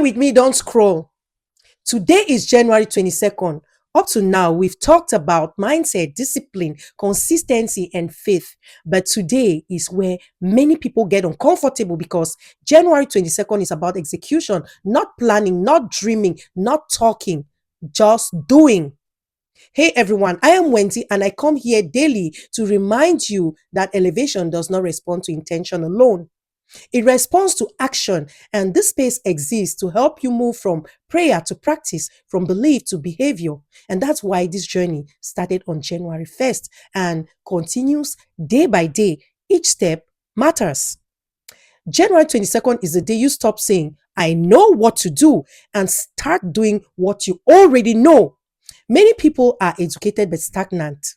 with me, don't scroll. Today is January 22nd. Up to now, we've talked about mindset, discipline, consistency, and faith. But today is where many people get uncomfortable because January 22nd is about execution, not planning, not dreaming, not talking, just doing. Hey everyone, I am Wendy and I come here daily to remind you that elevation does not respond to intention alone. It responds to action, and this space exists to help you move from prayer to practice, from belief to behavior. And that's why this journey started on January 1st and continues day by day. Each step matters. January 22nd is the day you stop saying, I know what to do, and start doing what you already know. Many people are educated but stagnant,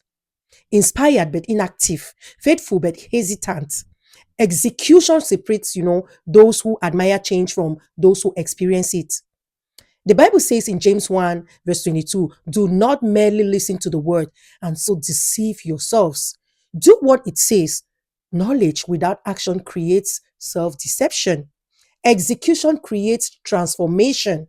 inspired but inactive, faithful but hesitant. Execution separates, those who admire change from those who experience it. The Bible says in James 1, verse 22, do not merely listen to the word and so deceive yourselves. Do what it says. Knowledge without action creates self-deception. Execution creates transformation.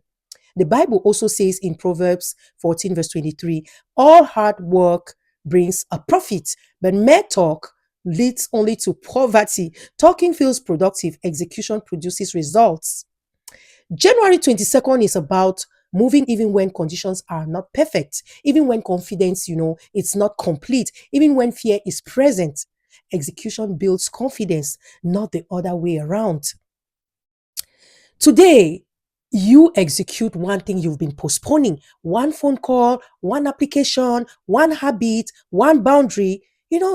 The Bible also says in Proverbs 14, verse 23, all hard work brings a profit, but mere talk leads only to poverty. Talking feels productive, execution produces results. January 22nd is about moving even when conditions are not perfect, even when confidence, it's not complete, even when fear is present. Execution builds confidence, not the other way around. Today, you execute one thing you've been postponing, one phone call, one application, one habit, one boundary.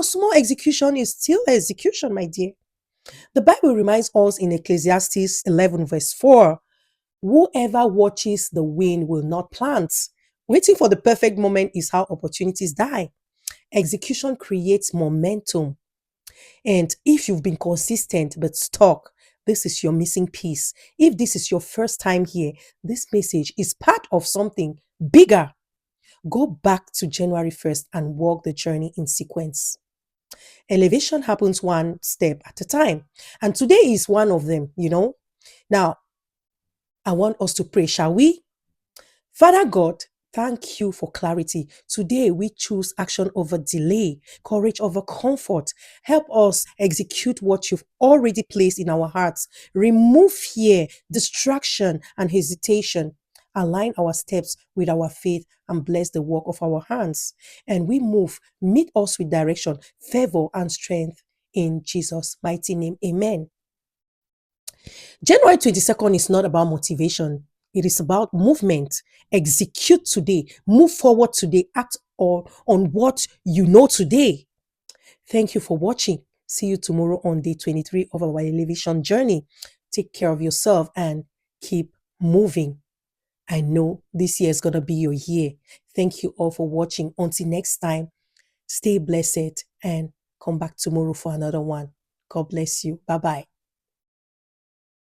Small execution is still execution, my dear. The Bible reminds us in Ecclesiastes 11, verse 4, whoever watches the wind will not plant. Waiting for the perfect moment is how opportunities die. Execution creates momentum. And if you've been consistent but stuck, this is your missing piece. If this is your first time here, this message is part of something bigger. Go back to January 1st and walk the journey in sequence. Elevation happens one step at a time. And today is one of them, Now, I want us to pray, shall we? Father God, thank you for clarity. Today we choose action over delay, courage over comfort. Help us execute what you've already placed in our hearts. Remove fear, distraction, and hesitation. Align our steps with our faith and bless the work of our hands. And we move, meet us with direction, favor, and strength. In Jesus' mighty name, amen. January 22nd is not about motivation. It is about movement. Execute today. Move forward today. Act on what you know today. Thank you for watching. See you tomorrow on day 23 of our elevation journey. Take care of yourself and keep moving. I know this year is going to be your year. Thank you all for watching. Until next time, stay blessed and come back tomorrow for another one. God bless you. Bye-bye.